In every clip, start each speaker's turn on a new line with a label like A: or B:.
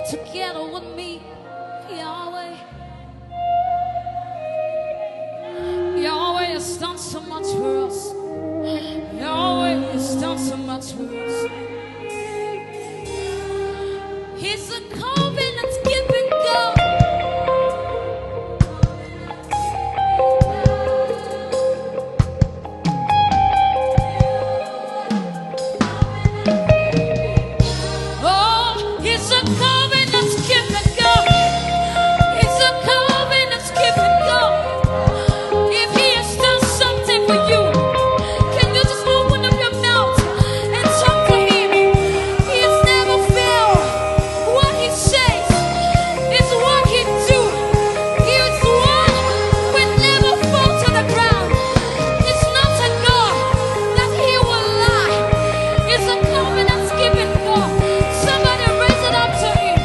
A: together with me, Yahweh. Yahweh has done so much for us. Yahweh has done so much for us. He's a covenant keeping God. Oh, he's a covenant keeping God. He's a covenant keeping God. If he has done something for you, can you just open up your mouth and talk to him? He has never failed. What he says is what he do. His word will never fall to the ground. It's not a God that he will lie. It's a covenant keeping God. Somebody raise it up to him.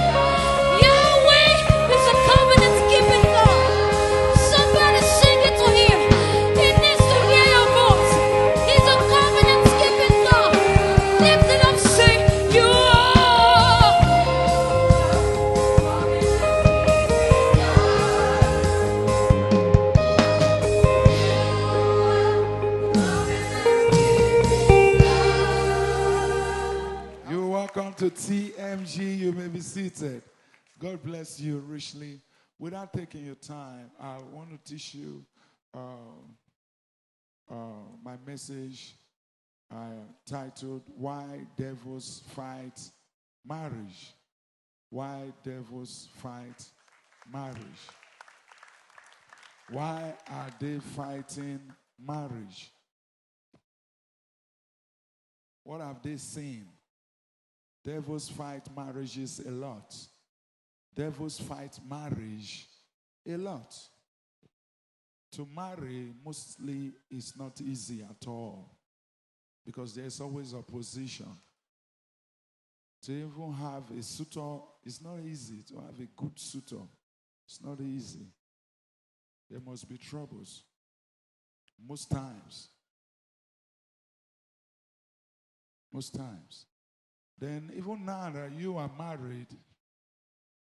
A: Yahweh is a covenant keeping God. Somebody sing it to him. He needs to hear your voice. He's a covenant keeping God. Lift it up, sing. You are.
B: You're welcome to TMG. You may be seated. God bless you richly. Without taking your time, I want to teach you my message titled Why Devils Fight Marriage. Why Devils Fight Marriage. Why are they fighting marriage? What have they seen? Devils fight marriages a lot. Devils fight marriage a lot. To marry mostly is not easy at all because there's always opposition. To even have a suitor, it's not easy. To have a good suitor, it's not easy. There must be troubles. Most times. Most times. Then even now that you are married,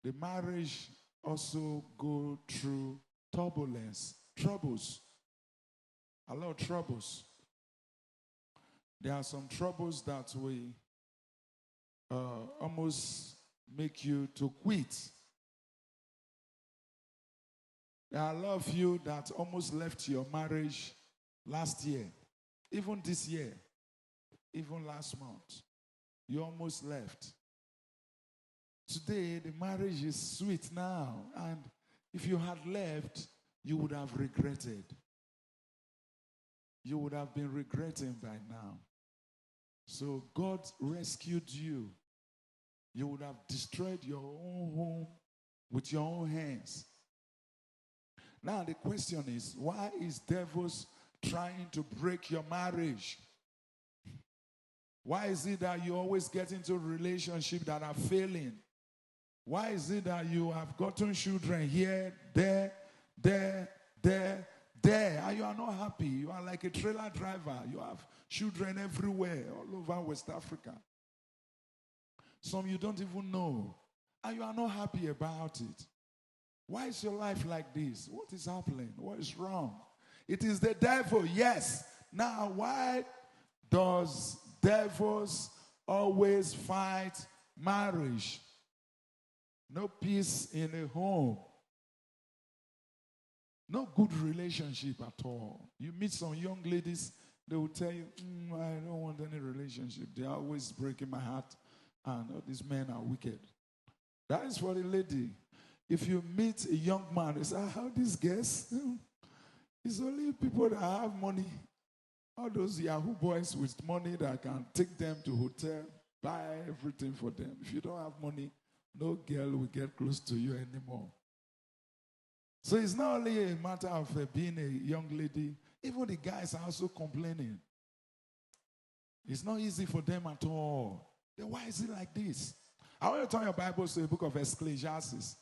B: the marriage also go through turbulence, troubles, a lot of troubles. There are some troubles that will almost make you to quit. There are a lot of you that almost left your marriage last year, even this year, even last month. You almost left. Today, the marriage is sweet now. And if you had left, you would have regretted. You would have been regretting by now. So God rescued you. You would have destroyed your own home with your own hands. Now the question is, why is devils trying to break your marriage? Why is it that you always get into relationships that are failing? Why is it that you have gotten children here, there, and you are not happy? You are like a trailer driver. You have children everywhere, all over West Africa. Some you don't even know, and you are not happy about it. Why is your life like this? What is happening? What is wrong? It is the devil, yes. Now, why does devils always fight marriage? No peace in a home. No good relationship at all. You meet some young ladies, they will tell you, I don't want any relationship. They are always breaking my heart. And all these men are wicked. That is for the lady. If you meet a young man, you say, how these guys? It's only people that have money. All those Yahoo boys with money that can take them to hotel, buy everything for them. If you don't have money, no girl will get close to you anymore. So it's not only a matter of being a young lady. Even the guys are also complaining. It's not easy for them at all. Then why is it like this? I want you to turn your Bibles to the book of Ecclesiastes.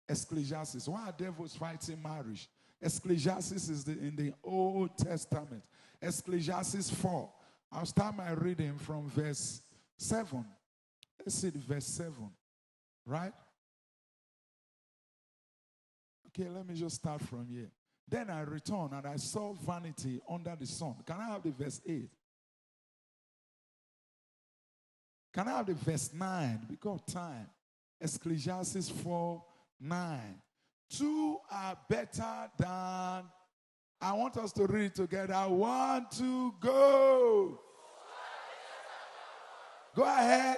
B: Ecclesiastes. Why are devils fighting marriage? Ecclesiastes is in the Old Testament. Ecclesiastes 4. I'll start my reading from verse 7. Let's see verse 7. Right? Okay, let me just start from here. Then I returned and I saw vanity under the sun. Can I have the verse 8? Can I have the verse 9? Because of time. Ecclesiastes 4:9. Two are better than. I want us to read together. 1, 2, go. Go ahead.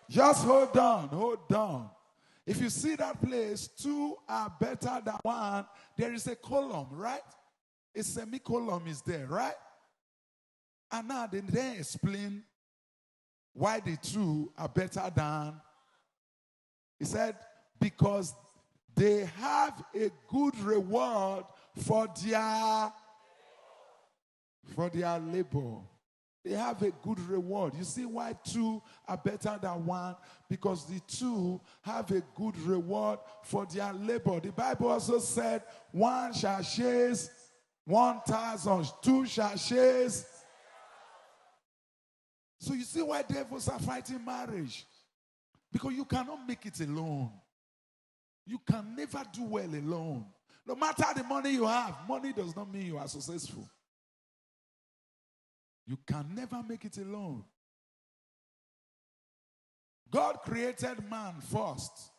B: Just hold on, hold on. If you see that place, two are better than one. There is a column, right? A semicolon is there, right? And now they then explain why the two are better than. He said, because they have a good reward for their labor. They have a good reward. You see why two are better than one? Because the two have a good reward for their labor. The Bible also said, one shall chase 1,000, two shall chase. So you see why devils are fighting marriage? Because you cannot make it alone. You can never do well alone. No matter the money you have, money does not mean you are successful. You can never make it alone. God created man first.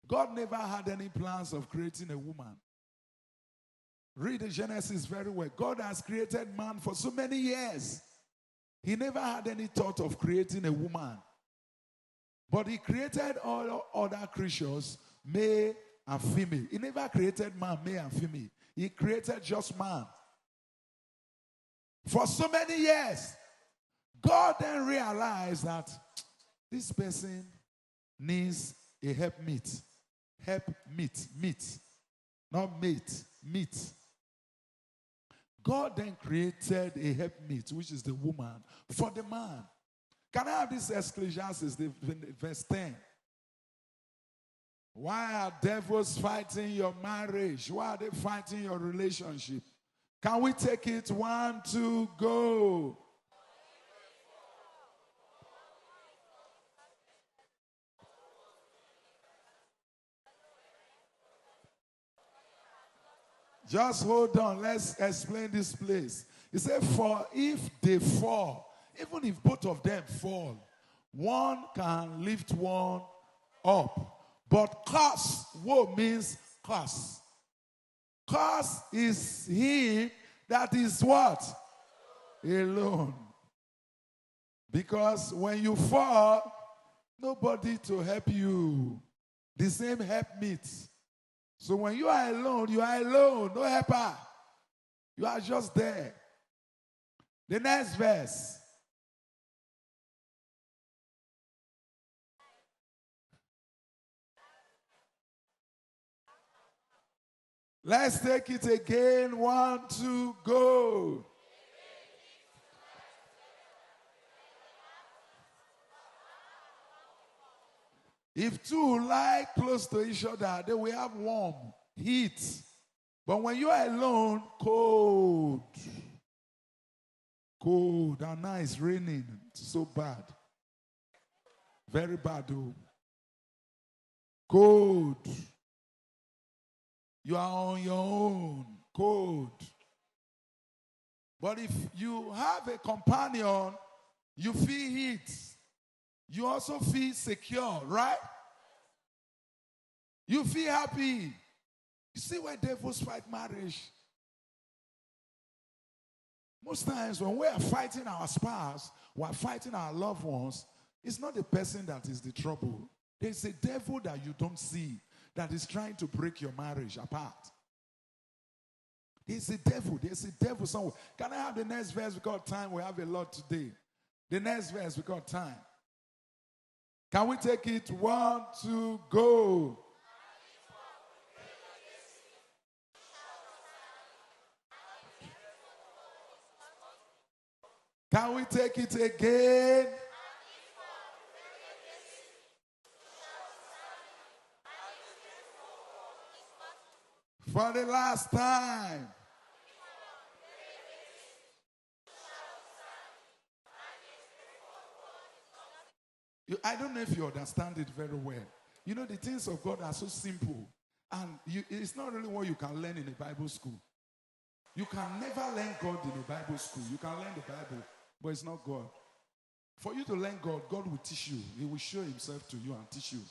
B: God never had any plans of creating a woman. Read the Genesis very well. God has created man for so many years. He never had any thought of creating a woman. But he created all other creatures, male and female. He never created man, male and female. He created just man. For so many years, God then realized that this person needs a helpmeet. Meet. Not mate, meet. God then created a helpmeet, which is the woman, for the man. Can I have this Ecclesiastes, verse 10? Why are devils fighting your marriage? Why are they fighting your relationship? Can we take it? 1, 2, go. Just hold on. Let's explain this place. He said, for if they fall, even if both of them fall, one can lift one up. But curse, woe means curse. Curse is him that is what? Alone. Because when you fall, nobody to help you. The same helpmeet. So when you are alone, no helper. You are just there. The next verse. Let's take it again. 1, 2, go. If two lie close to each other, they will have warm, heat. But when you are alone, cold. Cold. And now it's raining. It's so bad. Very bad, though. Cold. You are on your own. Cold. But if you have a companion, you feel heat. You also feel secure, right? You feel happy. You see why devils fight marriage? Most times when we are fighting our spouse, we are fighting our loved ones, it's not the person that is the trouble. There's a devil that you don't see that is trying to break your marriage apart. There's a devil somewhere. Can I have the next verse because time? We have a lot today. The next verse because time. Can we take it? 1, 2, go. Can we take it again? For the last time. I don't know if you understand it very well. You know, the things of God are so simple. And it's not really what you can learn in a Bible school. You can never learn God in a Bible school. You can learn the Bible, but it's not God. For you to learn God, God will teach you. He will show himself to you and teach you. You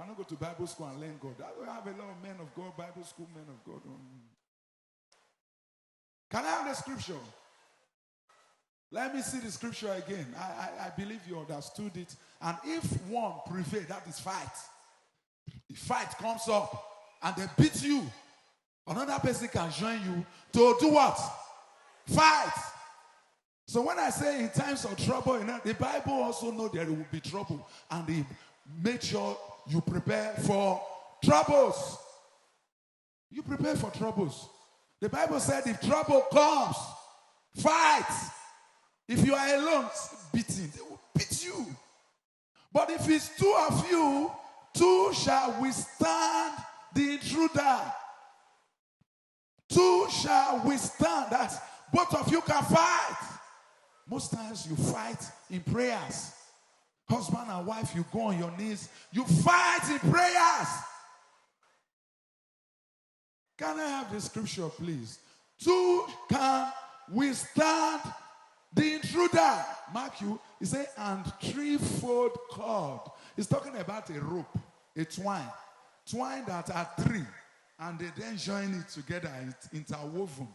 B: cannot go to Bible school and learn God. I have a lot of men of God, Bible school men of God. Can I have the scripture? Let me see the scripture again. I believe you understood it. And if one prevail, that is fight. If fight comes up and they beat you, another person can join you to do what? Fight. So when I say in times of trouble, the Bible also knows there will be trouble. And they make sure you prepare for troubles. You prepare for troubles. The Bible said if trouble comes, fight. If you are alone, beating, they will beat you. But if it's two of you, two shall withstand the intruder. Two shall withstand. That both of you can fight. Most times you fight in prayers. Husband and wife, you go on your knees. You fight in prayers. Can I have the scripture, please? Two can withstand the intruder. Mark you, he said, and threefold cord. He's talking about a rope, a twine. Twine that are three. And they then join it together. It's interwoven.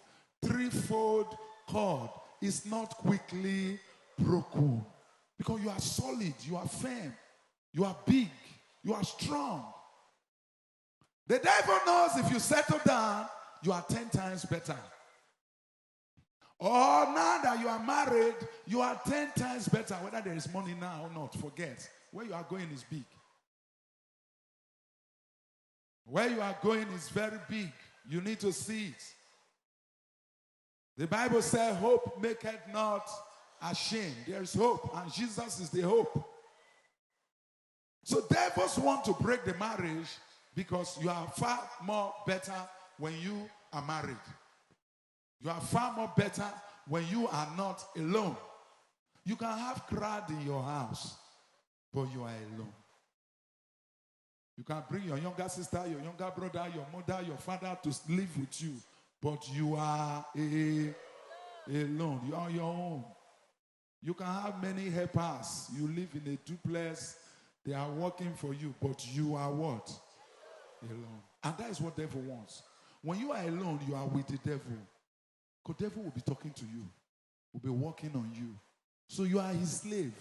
B: Threefold cord is not quickly broken. Because you are solid, you are firm, you are big, you are strong. The devil knows if you settle down, you are 10 times better. Or now that you are married, you are 10 times better. Whether there is money now or not, forget. Where you are going is big. Where you are going is very big. You need to see it. The Bible says, hope maketh not ashamed. There is hope, and Jesus is the hope. So devils want to break the marriage because you are far more better when you are married. You are far more better when you are not alone. You can have crowd in your house, but you are alone. You can bring your younger sister, your younger brother, your mother, your father to live with you, but you are alone. You are on your own. You can have many helpers. You live in a duplex. They are working for you, but you are what? Alone. And that is what the devil wants. When you are alone, you are with the devil. Because the devil will be talking to you. Will be working on you. So you are his slave.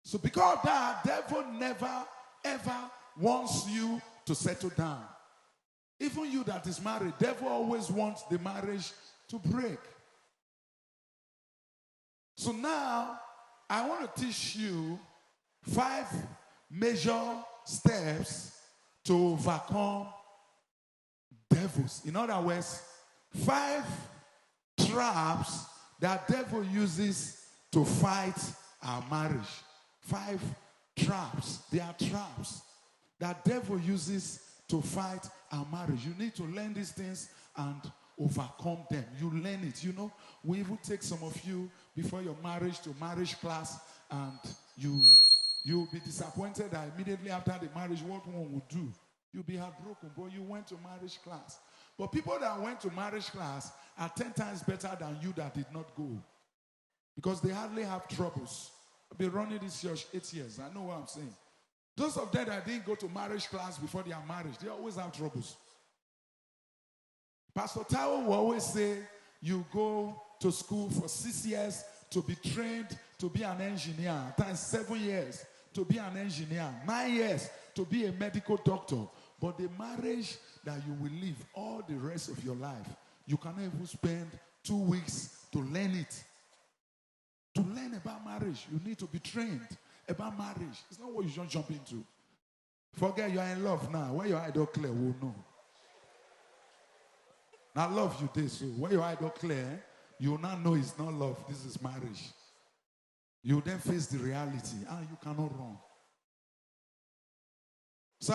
B: So because of that, devil never, ever wants you to settle down. Even you that is married, devil always wants the marriage to break. So now, I want to teach you 5 major steps to overcome devils. In other words, 5 traps that devil uses to fight our marriage. 5 traps. They are traps that devil uses to fight our marriage. You need to learn these things and overcome them. You learn it. You know, we even take some of you before your marriage to marriage class, and you'll be disappointed that immediately after the marriage, what one would do. You'll be heartbroken, but you went to marriage class. But people that went to marriage class are 10 times better than you that did not go. Because they hardly have troubles. I've been running this church 8 years. I know what I'm saying. Those of them that didn't go to marriage class before their marriage, they always have troubles. Pastor Tao will always say, you go to school for 6 years to be trained to be an engineer. At times 7 years to be an engineer. 9 years to be a medical doctor. But the marriage that you will live all the rest of your life, you cannot even spend 2 weeks to learn it. To learn about marriage, you need to be trained about marriage. It's not what you just jump into. Forget you are in love now. When your idol clear, we'll know. Now love you this. So when your idol clear, you will not know it's not love. This is marriage. You then face the reality, and you cannot run. So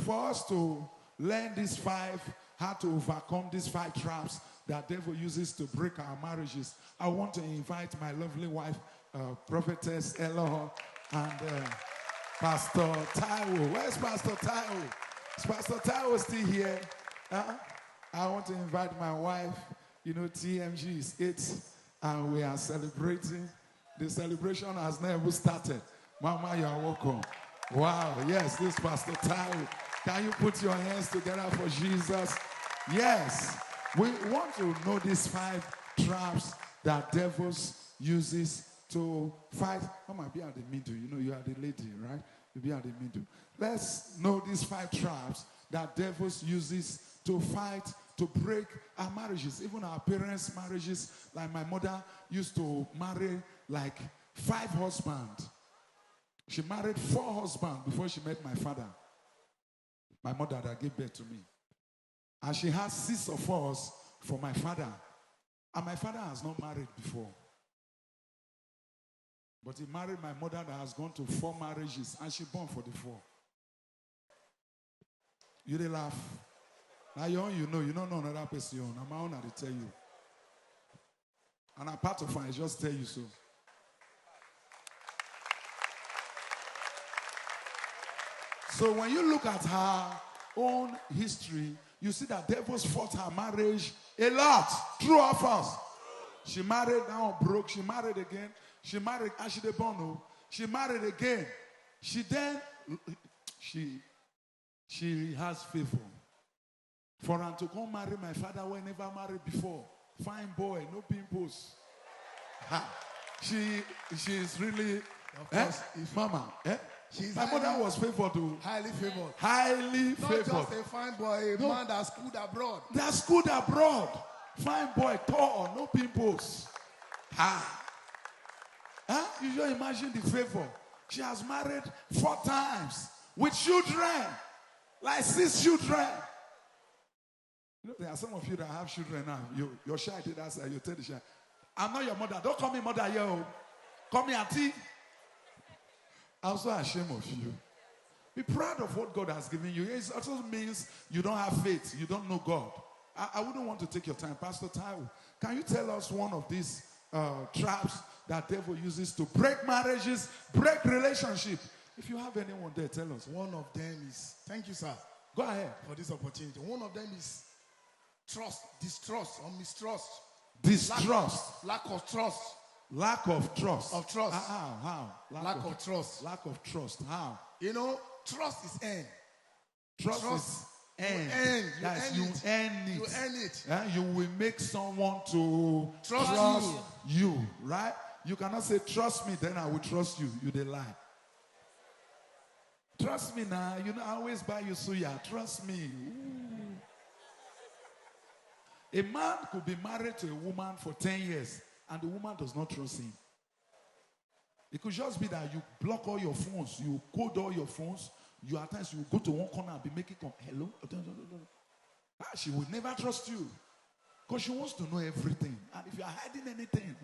B: for us to learn these 5, how to overcome these 5 traps that devil uses to break our marriages, I want to invite my lovely wife, Prophetess Elohor, and Pastor Taiwo. Where's Pastor Taiwo? Is Pastor Taiwo still here? I want to invite my wife. You know, TMG is 8, and we are celebrating. The celebration has never started. Mama, you are welcome. Wow, yes, this is Pastor Taiwo. Can you put your hands together for Jesus? Yes. We want to know these 5 traps that devils uses to fight. Mama, be at the middle. You know, you are the lady, right? You be at the middle. Let's know these 5 traps that devils uses to fight, to break our marriages. Even our parents' marriages. Like my mother used to marry like 5 husbands. She married 4 husbands before she met my father. My mother that gave birth to me. And she has 6 of us for my father. And my father has not married before. But he married my mother that has gone to 4 marriages. And she born for the 4. You dey laugh. Now your own, you don't know another person. I'm my own, I tell you. And I'm part of it, I just tell you so. So when you look at her own history, you see that devils fought her marriage a lot. True or false? She married, now broke. She married again. She married Ashley Bono. She married again. She has favor. For her to come marry my father who never married before. Fine boy, no pimples. She is really,
C: of course,
B: mama. My mother was favored too.
C: Highly favored.
B: Highly favored.
C: Not just a fine boy, a man that schooled abroad.
B: That schooled abroad. Fine boy, tall, no pimples. You just imagine the favor. She has married 4 times with children. Like 6 children. You know, there are some of you that have children now. You're shy to that side. You tell the shy, I'm not your mother. Don't call me mother here. Call me auntie. I'm so ashamed of you. Be proud of what God has given you. It also means you don't have faith. You don't know God. I wouldn't want to take your time. Pastor Taiwo, can you tell us one of these traps that devil uses to break marriages, break relationships? If you have anyone there, tell us.
C: One of them is, thank you, sir.
B: Go ahead.
C: For this opportunity. One of them is trust, distrust, or mistrust.
B: Distrust.
C: Lack of trust.
B: Lack of trust.
C: Of trust.
B: How?
C: Lack of trust.
B: Lack of trust. How?
C: You know, trust is earned.
B: Trust is earned. You earn it.
C: You earn it.
B: You will make someone to
C: trust
B: you, right? You cannot say, trust me, then I will trust you. You dey lie. Trust me now. You know, I always buy you suya. Trust me. Ooh. A man could be married to a woman for 10 years and the woman does not trust him. It could just be that you block all your phones, you code all your phones, you at times you go to one corner and be making hello. She will never trust you because she wants to know everything. And if you are hiding anything,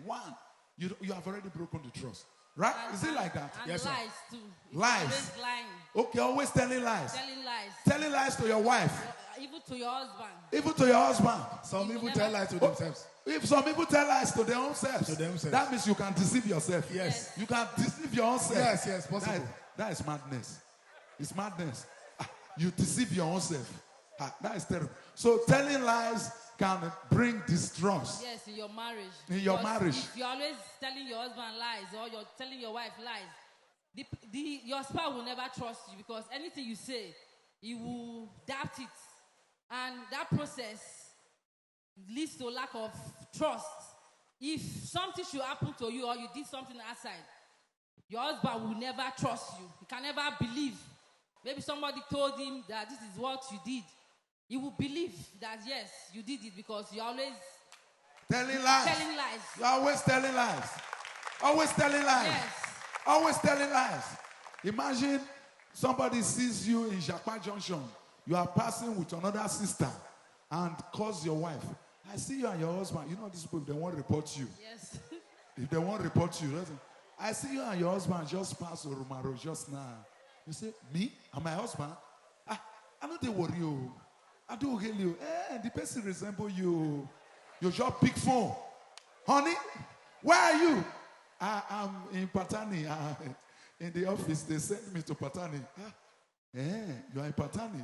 B: you have already broken the trust. Right? Is it like that?
A: And
B: yes,
A: lies
B: sir.
A: too.
B: Lies.
A: Always lying.
B: Okay, always telling lies.
A: Telling lies.
B: Telling lies to your wife.
A: Even to your husband.
B: Even to your husband.
C: Some people tell lies to themselves.
B: If some people tell lies to their own selves, that means you can deceive yourself.
C: Yes.
B: You can deceive your own self.
C: Yes, possible.
B: That is madness. It's madness. You deceive your own self. That is terrible. So telling lies can bring distrust.
A: Yes, in your marriage.
B: In your marriage.
A: If you're always telling your husband lies or you're telling your wife lies, your spouse will never trust you because anything you say, he will doubt it. And that process leads to lack of trust. If something should happen to you or you did something outside, your husband will never trust you. He can never believe. Maybe somebody told him that this is what you did. He will believe that, yes, you did it because you're always
B: telling lies.
A: Telling lies.
B: You're always telling lies. Always telling lies.
A: Yes.
B: Always telling lies. Imagine somebody sees you in Japa Junction. You are passing with another sister and calls your wife. I see you and your husband. You know these people, they won't report you.
A: Yes.
B: If they won't report you, I see you and your husband just pass Orumaro just now. You say, me and my husband? I know they worry you. I do hear you. The person resemble you. You just pick phone. Honey, where are you? I'm in Patani, In the office, they sent me to Patani. You are in Patani.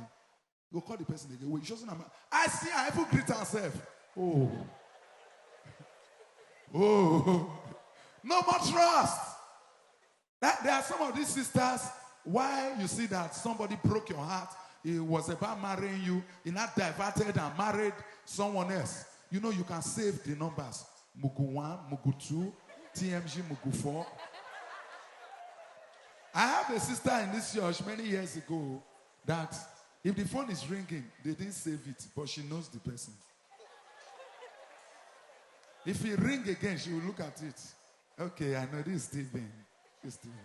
B: Go call the person again. Wait, she doesn't have. I see her even greet herself. Oh. Oh. No more trust. There are some of these sisters, why you see that somebody broke your heart, he was about marrying you, he not diverted and married someone else. You know, you can save the numbers. Mugu 1, Mugu 2, TMG, Mugu 4. I have a sister in this church many years ago that if the phone is ringing, they didn't save it, but she knows the person. If he ring again, she will look at it. Okay, I know this is Stephen. This is Stephen.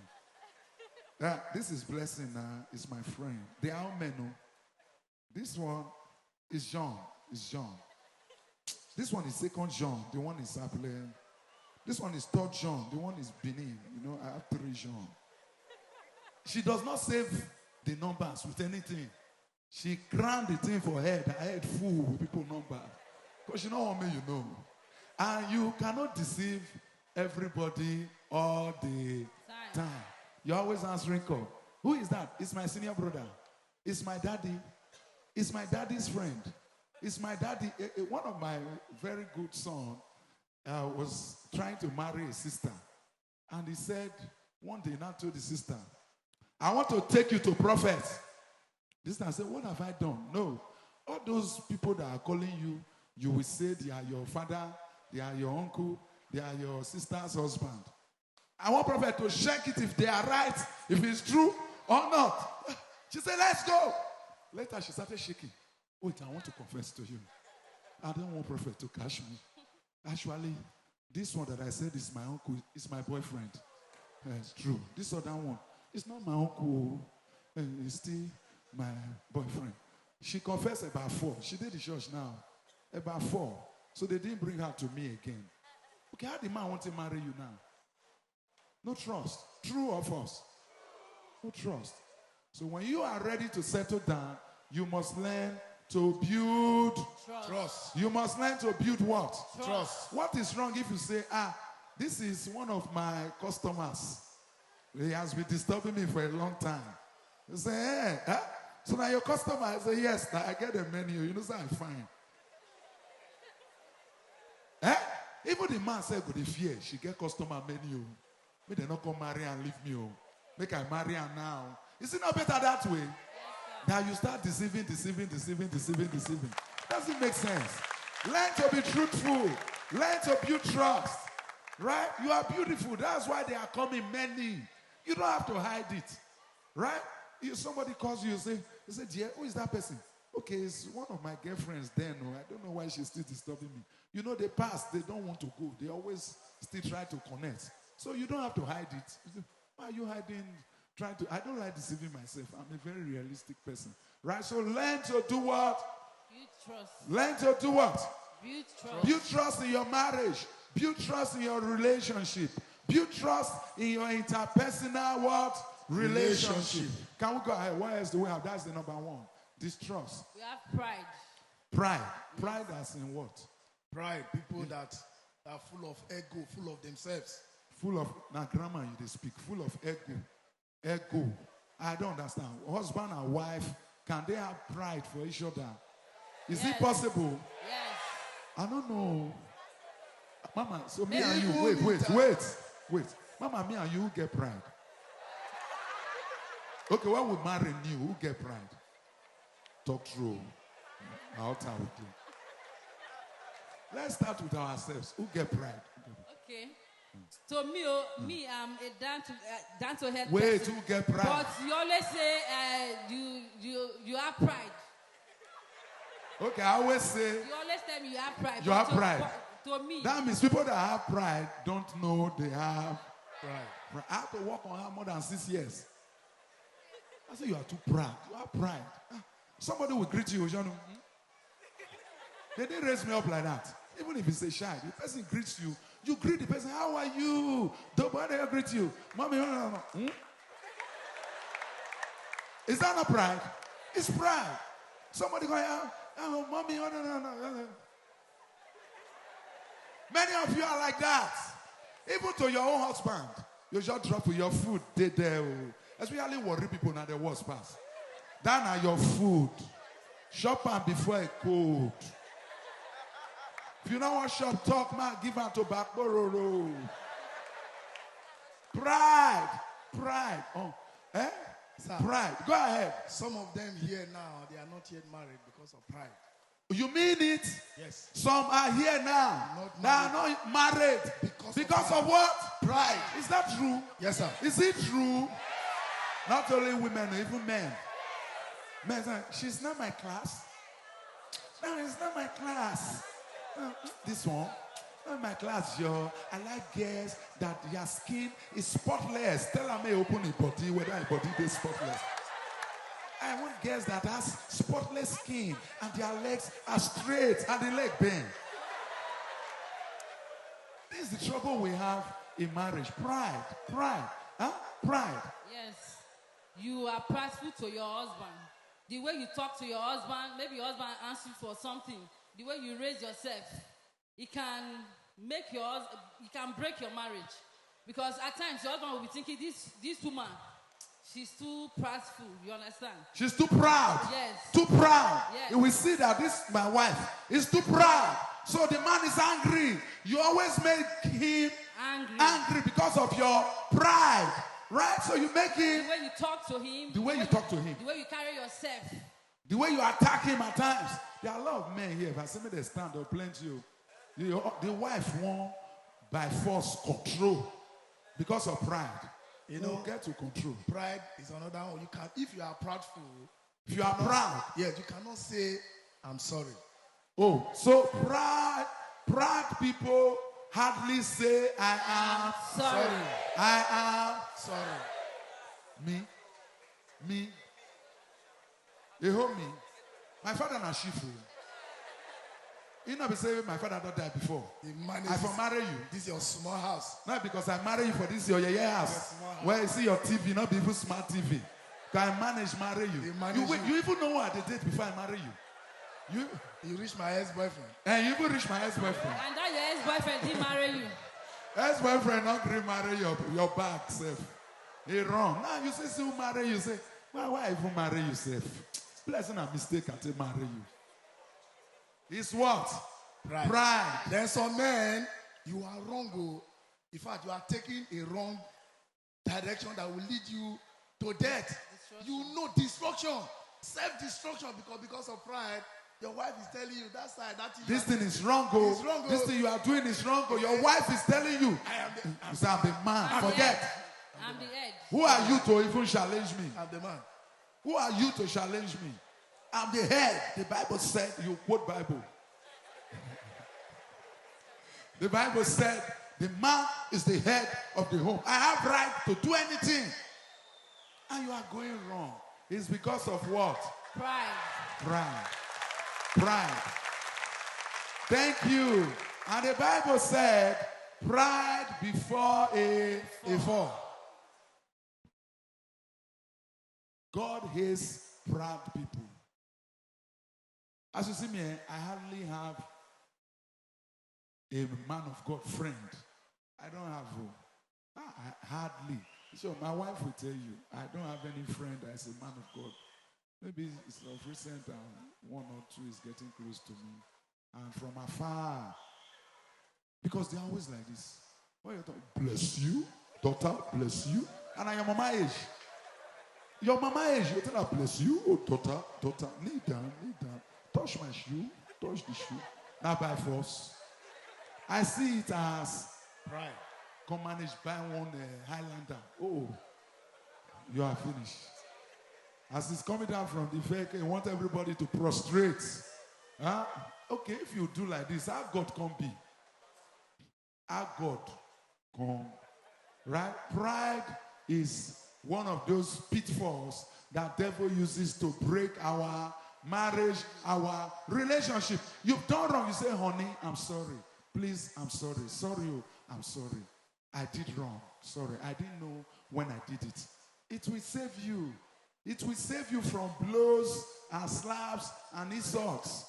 B: This is Blessing. Is my friend. They are all men. No? This one is John. Is John. This one is second John. The one is Apple. This one is third John. The one is Benin. You know, I have 3 John. She does not save the numbers with anything. She crammed the thing for her head full with people number. Because she know how many you know. And you cannot deceive everybody all the time. You're always answering call. Who is that? It's my senior brother. It's my daddy. It's my daddy's friend. It's my daddy. One of my very good sons was trying to marry a sister. And he said, one day, not told the sister, I want to take you to prophets. This time I said, what have I done? No. All those people that are calling you, you will say they are your father, they are your uncle, they are your sister's husband. I want prophet to check it if they are right, if it's true or not. She said, let's go. Later she started shaking. Wait, I want to confess to you. I don't want prophet to catch me. Actually, this one that I said is my uncle, is my boyfriend. It's true. This other one, it's not my uncle. It's still my boyfriend. She confessed about 4. She did the church now. About 4. So they didn't bring her to me again. Okay, how the man want to marry you now? No trust. True or false? No trust. So when you are ready to settle down, you must learn to build trust. You must learn to build what? Trust. What is wrong if you say, this is one of my customers. He has been disturbing me for a long time. You say, so now your customer, I say, yes, now I get a menu. You know, say I'm fine. Even the man said, good fear, she get customer menu. May they not come marry and leave me. Make I marry her now. Is it not better that way? Yes, now you start deceiving. Doesn't make sense. Learn to be truthful. Learn to build trust. Right? You are beautiful. That's why they are coming many. You don't have to hide it. Right? If somebody calls you, you say, dear, who is that person? Okay, it's one of my girlfriends then. I don't know why she's still disturbing me. You know, they pass. They don't want to go. They always still try to connect. So you don't have to hide it. Why are you hiding? I don't like deceiving myself. I'm a very realistic person. Right? So learn to do what?
A: Build trust.
B: Learn to do what?
A: Build trust.
B: Build trust in your marriage. Build trust in your relationship. Build trust in your interpersonal what? Relationship. Can we go ahead? What else do we have? That's the number 1. Distrust.
A: We have pride.
B: Pride. Pride as in what?
C: Pride. People that are full of ego, full of themselves.
B: Full of, now grammar you they speak, full of ego. Ego. I don't understand. Husband and wife, can they have pride for each other? Is it possible?
A: Yes.
B: I don't know. Mama, so me and you, wait. Mama, me and you get pride. Okay, when we marry new, who get pride? Talk true. I'll tell you. Let's start with ourselves. Who get pride?
A: Okay. So me, I'm a down to head
B: Wait,
A: person.
B: who get pride?
A: But you always say you have pride.
B: Okay, I always say
A: You always tell me you have pride.
B: you have pride.
A: To me,
B: That means people that have pride don't know they have pride. I have to work on her more than 6 years. I say you are too proud. You have pride. Somebody will greet you, you know. They didn't raise me up like that. Even if it's a shy, the person greets you. You greet the person. How are you? Nobody will greet you. Mommy, no. Is that not pride? It's pride. Somebody going, mommy, no. Many of you are like that. Even to your own husband. You just drop your food. They there. Oh. Especially worry people now the worst pass. That are your food. Shop am before it cold. If you don't want shop talk, man, give out to back. Pride. Oh, eh?
C: Sir,
B: Pride. Go ahead.
C: some of them here now, they are not yet married because of pride.
B: You mean it?
C: Yes.
B: Some are here now.
C: Not
B: They are not married. Because of what?
C: Pride.
B: Is that true?
C: Yes, sir.
B: Is it true? Not only women, even men. Men say, she's not my class. No, it's not my class. This one, not my class, yo. I like girls that their skin is spotless. Tell her may open a body, whether a body is spotless. I want girls that has spotless skin and their legs are straight and the leg bend. This is the trouble we have in marriage. Pride. Huh? Pride.
A: Yes. You are prideful to your husband. The way you talk to your husband, maybe your husband asks you for something. The way you raise yourself, it can make it can break your marriage. Because at times your husband will be thinking, this woman, she's too prideful. You understand?
B: She's too proud.
A: Yes.
B: Too proud.
A: Yes.
B: You will see that this, my wife, is too proud. So the man is angry. You always make him angry because of your pride. Right? So you make him.
A: The way you talk to him.
B: The way you talk to him.
A: The way you carry yourself.
B: The way you attack him at times. There are a lot of men here. If I see me, they stand, they'll plenty you. The wife won't by force control because of pride. You know, get to control.
C: Pride is another one. You can, if you are proudful,
B: if you are proud,
C: yes, you cannot say, "I'm sorry."
B: Oh, so proud people hardly say, "I am
A: sorry.
B: I am
C: sorry."
B: Me. You hold me. My father na shifu. You know, be saying my father don't die before. I for marry you.
C: This is your small house.
B: Not because I marry you for this your house. Where you see your TV, not be even smart TV. Can I marry you? You even know what I did before I marry you.
C: You reach my ex-boyfriend.
B: And you even reach my ex-boyfriend.
A: And that your ex-boyfriend didn't marry you.
B: Ex-boyfriend not really marry your back self. He wrong. Now you say who marry you, say, why even marry yourself? Blessing a mistake I take marry you. It's what? Pride.
C: Then some men, you are wrong. Oh. In fact, you are taking a wrong direction that will lead you to death. You know destruction, self-destruction because of pride. Your wife is telling you that side.
B: This thing is wrong, oh.
C: It's wrong, oh.
B: This thing you are doing is wrong, oh. Your wife is telling you. I'm the man. Forget.
A: I'm the edge.
B: Who are you to even challenge me?
C: I'm the man.
B: Who are you to challenge me? I'm the head. The Bible said, you quote Bible. The Bible said, the man is the head of the home. I have right to do anything. And you are going wrong. It's because of what? Pride. Thank you. And the Bible said, pride before a fall. God hates proud people. As you see me, I hardly have a man of God friend. I don't have hardly. So my wife will tell you, I don't have any friend as a man of God. Maybe it's of recent one or two is getting close to me. And from afar. Because they're always like this. What are you talking? Bless you, daughter, bless you. And I am mama age. Your mama age, you tell her, bless you, oh daughter, kneel down. Touch my shoe, touch the shoe. Not by force. I see it as
C: pride.
B: Come manage buy one Highlander. Oh, you are finished. As it's coming down from the vehicle, you want everybody to prostrate. Huh? Okay, if you do like this, how God can be? How God can, right? Pride is one of those pitfalls that devil uses to break our marriage, our relationship. You've done wrong. You say, honey, I'm sorry. Please, I'm sorry. Sorry, I'm sorry. I did wrong. Sorry. I didn't know when I did it. It will save you. It will save you from blows and slaps and insults.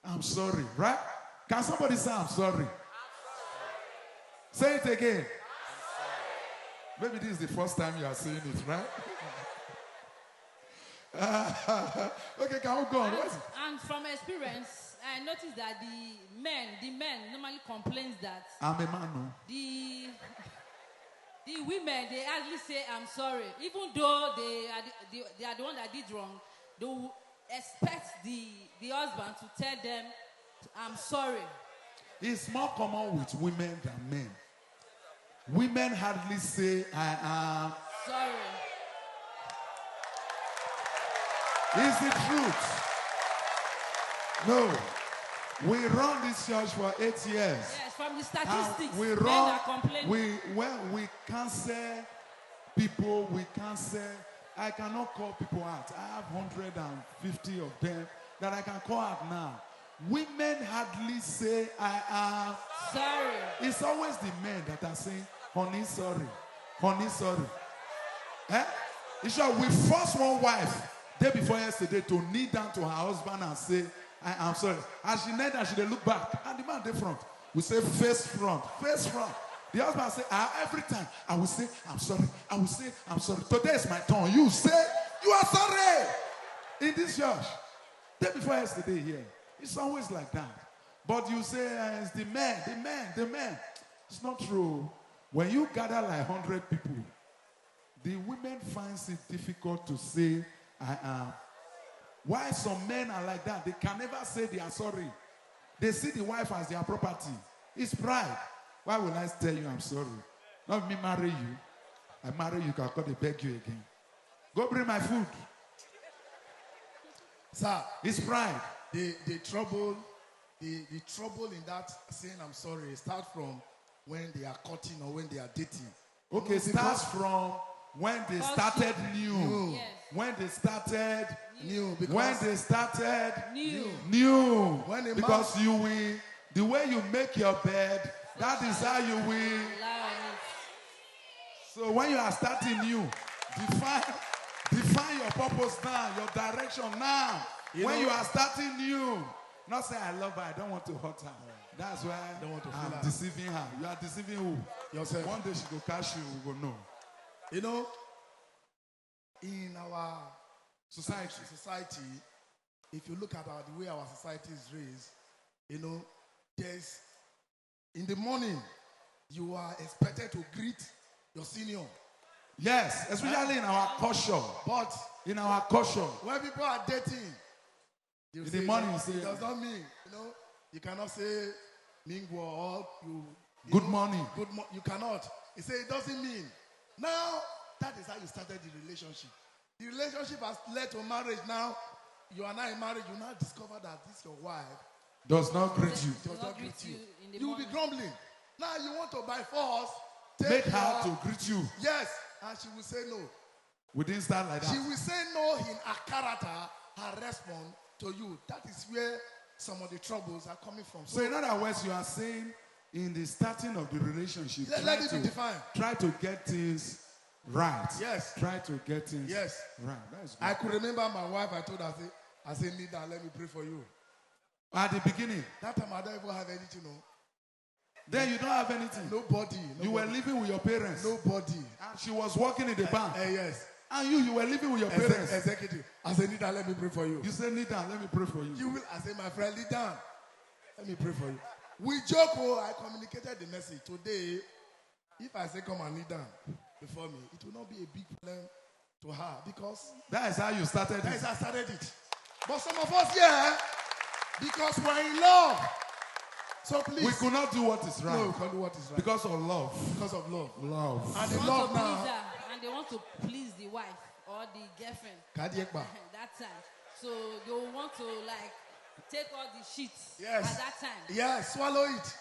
B: I'm sorry, right? Can somebody say I'm sorry? Say it again. Maybe this is the first time you are saying it, right? Okay, can we go on? What is it?
A: And from experience, I noticed that the men normally complains that
B: I'm a man, no?
A: the women, they hardly say I'm sorry, even though they are the one that did wrong. They will expect the husband to tell them I'm sorry.
B: It's more common with women than men. Women hardly say I am.
A: Sorry.
B: It's the truth. No. We run this church for 8 years.
A: Yes, from the statistics,
B: We
A: men
B: run,
A: are complaining.
B: we cancel people, we cancel. I cannot call people out. I have 150 of them that I can call out now. Women hardly say I am
A: Sorry.
B: It's always the men that are saying, honey, sorry. Honey, sorry. Eh? It's sure we forced one wife day before yesterday to kneel down to her husband and say, I am sorry. And she knelt and she dey look back. And the man dey front. We say face front. Face front. The husband say, every time I will say, I'm sorry. I will say, I'm sorry. Today is my turn. You say, you are sorry. In this church. Day before yesterday here. It's always like that. But you say, it's the men. It's not true. When you gather like 100 people, the women finds it difficult to say, I am. Why some men are like that? They can never say they are sorry. They see the wife as their property. It's pride. Why will I tell you I'm sorry? Not me marry you. I marry you, I can't beg you again. Go bring my food.
C: Sir,
B: It's pride.
C: the trouble in that saying I'm sorry starts from when they are courting or when they are dating.
B: Okay, starts from when they started new.
A: Yes.
B: When they started
C: New, because
B: when they started
A: New.
C: When a
B: because you will, the way you make your bed, that is how you will.
A: Allow it.
B: So when you are starting new, define your purpose now, your direction now. When you are starting new, not say I love her, I don't want to hurt her. That's why
C: Don't want to feel
B: I'm
C: her.
B: deceiving her. You are deceiving who?
C: Yourself.
B: One day she will catch you, we will know.
C: You know, in our
B: Society.
C: society, if you look at the way our society is raised, you know, there's in the morning you are expected to greet your senior.
B: Yes, especially in our culture.
C: But
B: In our culture.
C: when people are dating, they
B: In
C: say,
B: the morning,
C: it
B: you say-
C: does not mean, you cannot say mingle or you
B: Good
C: know,
B: morning.
C: You cannot. He say it doesn't mean. Now that is how you started the relationship. The relationship has led to marriage. Now you are now in marriage. You now discover that this your wife
B: Does not greet you.
C: does not greet you.
A: in the
C: You will be
A: morning.
C: grumbling. Now you want to buy force.
B: Make her to greet you.
C: Yes, and she will say no.
B: We didn't start like
C: She
B: that.
C: will say no in her character, her response to you. That is where some of the troubles are coming from.
B: So in other words, you are saying in the starting of the relationship,
C: Let it be defined.
B: try to get things right.
C: Yes.
B: Try to get things
C: Yes.
B: right. That's good.
C: I could remember my wife. I told her, I said, kneel down, let me pray for you.
B: At the beginning,
C: That time I don't even have anything. No.
B: then you don't have anything.
C: Nobody.
B: You were living with your parents.
C: Nobody.
B: And she was working in the bank.
C: Yes.
B: And you were living with your parents.
C: Executive. I said, kneel down, let me pray for you.
B: You say, kneel down, let me pray for you.
C: You will. I said, my friend, kneel down. Let me pray for you. We joke. I communicated the message. Today, if I say come and kneel down before me, it will not be a big problem to her because
B: That is how you started
C: that
B: it.
C: is how I started it. But some of us here, because we're in love. So please.
B: We could not do what is right.
C: No, we can't do what is right.
B: Because of love.
C: Because of love.
B: Love.
C: And
A: They
C: the
A: want
C: love
A: to please
C: now.
A: her, and they want to please the wife or the girlfriend.
C: Kadiekba.
A: That time. So they will want to take all the shit
C: Yes.
A: at that time.
C: Yes, swallow it.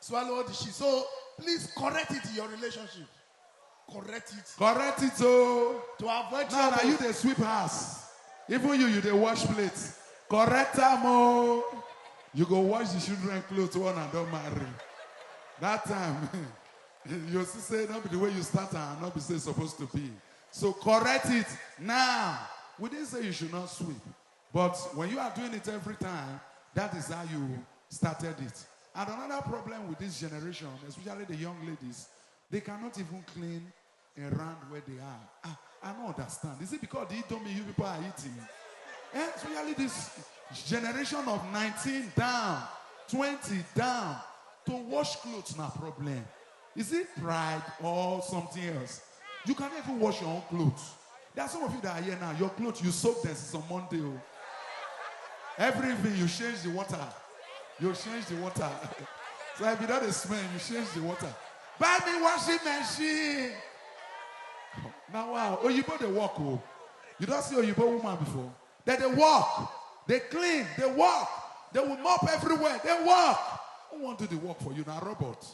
C: Swallow the shit. So please correct it in your relationship. Correct it.
B: Correct it, oh.
C: To avoid
B: Now,
C: trouble.
B: you they sweep house. Even you they wash plates. Correct them, oh. You go wash the children clothes one and don't marry. That time, you still say not be the way you start and not be say supposed to be. So correct it now. We didn't say you should not sweep. But when you are doing it every time, that is how you started it. And another problem with this generation, especially the young ladies, they cannot even clean around where they are. I don't understand. Is it because the Indomie you people are eating? Especially this generation of 19 down, 20 down, to wash clothes not problem. Is it pride or something else? You can't even wash your own clothes. There are some of you that are here now. Your clothes, you soak them since on Monday. Oh. Every evening you change the water. You change the water. So if you don't smell, you change the water. Buy me washing machine. Now wow, Oyibo they walk. Oh. You don't see Oyibo woman before. They walk. They clean. They walk. They will mop everywhere. They walk. Who won't do the work for you now, robot?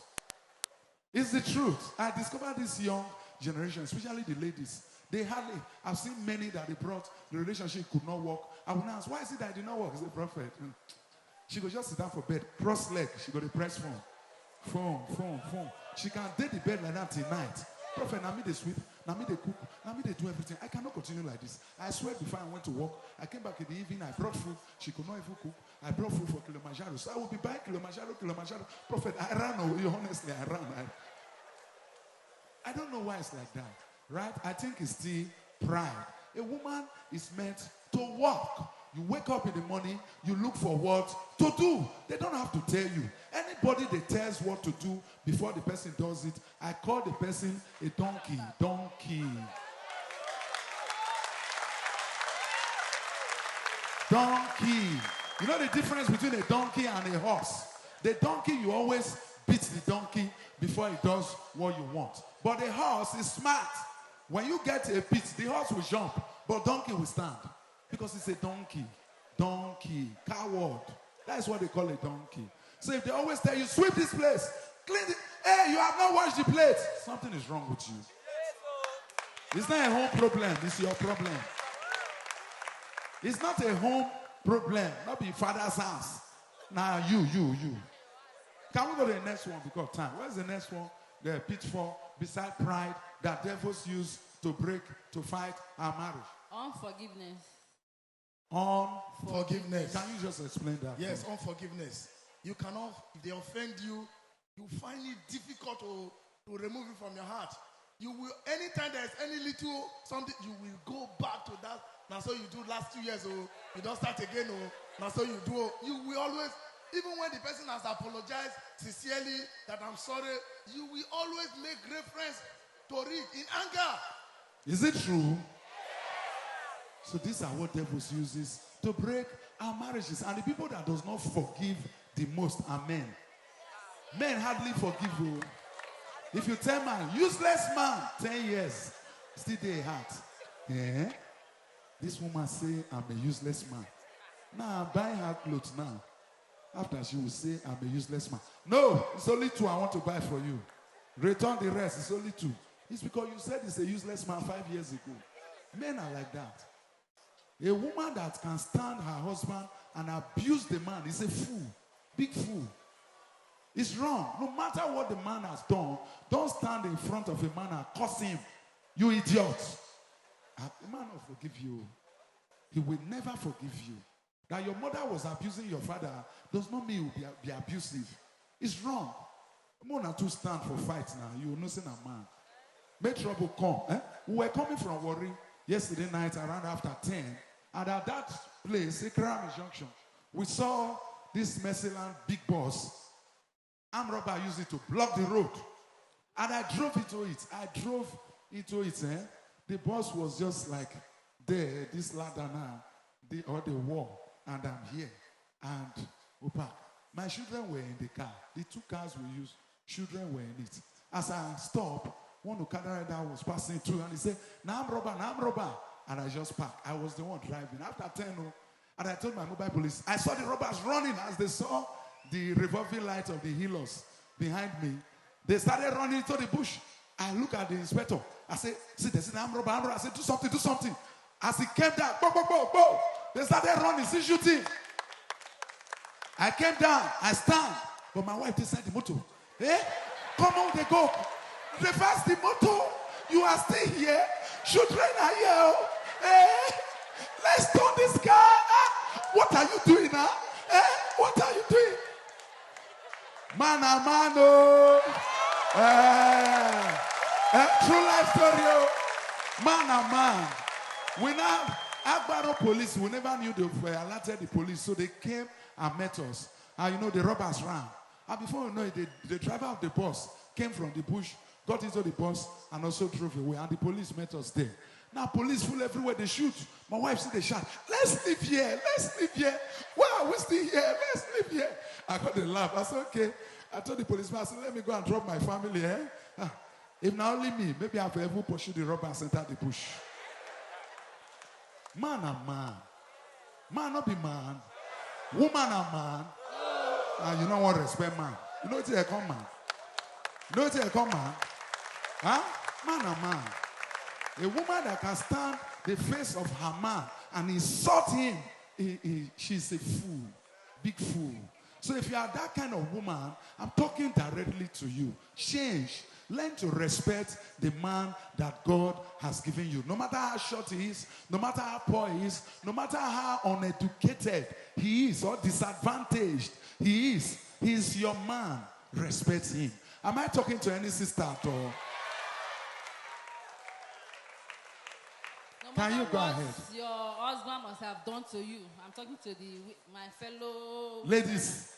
B: It's the truth. I discovered this young generation, especially the ladies. They hardly, I've seen many that they brought, the relationship could not work. I would ask, why is it that it did not work? It's a prophet. She could just sit down for bed, cross leg, she got a press phone. Phone. She can date the bed like that till night. Prophet, now me they sweep, now me they cook, now me they do everything. I cannot continue like this. I swear before I went to work, I came back in the evening, I brought food. She could not even cook. I brought food for Kilimanjaro. So I will be buying Kilimanjaro. Prophet, I ran away, honestly, I ran. I don't know why it's like that, right? I think it's still pride. A woman is meant to walk. You wake up in the morning, you look for what to do. They don't have to tell you. Anybody that tells what to do before the person does it, I call the person a donkey. Donkey. You know the difference between a donkey and a horse? The donkey, you always beat the donkey before it does what you want. But the horse is smart. When you get a beat, the horse will jump, but donkey will stand. Because it's a donkey. Donkey. Coward. That's what they call a donkey. So if they always tell you, sweep this place, clean it. Hey, you have not washed the plate. Something is wrong with you. It's not a home problem. It's your problem. It's not a home problem. Not be father's house. Now you. Can we go to the next one because of time? Where's the next one? The pitfall beside pride that devils use to break, to fight our marriage.
A: Unforgiveness.
C: Unforgiveness.
B: Can you just explain that?
C: Yes, unforgiveness. You cannot, if they offend you, you find it difficult to remove it from your heart. You will, anytime there's any little something, you will go back to that. Now so you do last 2 years, or you don't start again, or now so you do. You will always, even when the person has apologized sincerely that I'm sorry, you will always make reference to it in anger.
B: Is it true? So these are what devils uses to break our marriages. And the people that does not forgive the most are men. Men hardly forgive you. If you tell man, useless man, 10 years, still they heart. Yeah? This woman say, I'm a useless man. Now I'm buying her clothes now. After she will say, I'm a useless man. No, it's only 2 I want to buy for you. Return the rest, it's only 2. It's because you said it's a useless man 5 years ago. Men are like that. A woman that can stand her husband and abuse the man is a fool. Big fool. It's wrong. No matter what the man has done, don't stand in front of a man and curse him. You idiot. The man will forgive you. He will never forgive you. That your mother was abusing your father does not mean he will be abusive. It's wrong. More than 2 stand for fight now. You will not say a man. Make trouble come. We were coming from Warri yesterday night around after 10. And at that place, Ikram Junction, we saw this Mercyland big bus. Armed robber used it to block the road. And I drove into it. The bus was just like there, this ladder now, the wall. And I'm here. And we park. My children were in the car. The 2 cars we used, children were in it. As I stopped, one Okada rider was passing through and he said, "Now I'm robber. And I just parked. I was the one driving. After 10, and I told my mobile police, I saw the robbers running as they saw the revolving light of the healers behind me. They started running into the bush. I look at the inspector. I said, see, they said, I'm robber. I said, do something. As he came down, bo. They started running, see shooting. I came down, I stand. But my wife inside the motor. Come on, they go. Reverse the motor. You are still here. Children are here. Let's turn this car. What are you doing now? What are you doing? Man, True life story. Oh. Man and man. We now, Agbaro police, we never knew they alerted the police. So they came and met us. And you know, the robbers ran. And before you know it, the driver of the bus came from the bush, got into the bus, and also drove away. And the police met us there. Now, police full everywhere. They shoot. My wife said they shout, let's live here. Let's live here. Why are we still here? Let's live here. I got the laugh. I said, okay. I told the policeman, I said, let me go and drop my family. If not only me, maybe I'll ever pursue the robbers and enter the bush. Man and man. Man not be man. Woman and man. And you don't want to respect man. You know what they call man? You know what they call man? Huh? Man and man. A woman that can stand the face of her man and insult him, she's a fool. Big fool. So if you are that kind of woman, I'm talking directly to you. Change. Learn to respect the man that God has given you. No matter how short he is, no matter how poor he is, no matter how uneducated he is or disadvantaged he is your man. Respect him. Am I talking to any sister at all?
A: No
B: Can you go ahead?
A: Your husband must have done to you. I'm talking to my fellow
B: Ladies.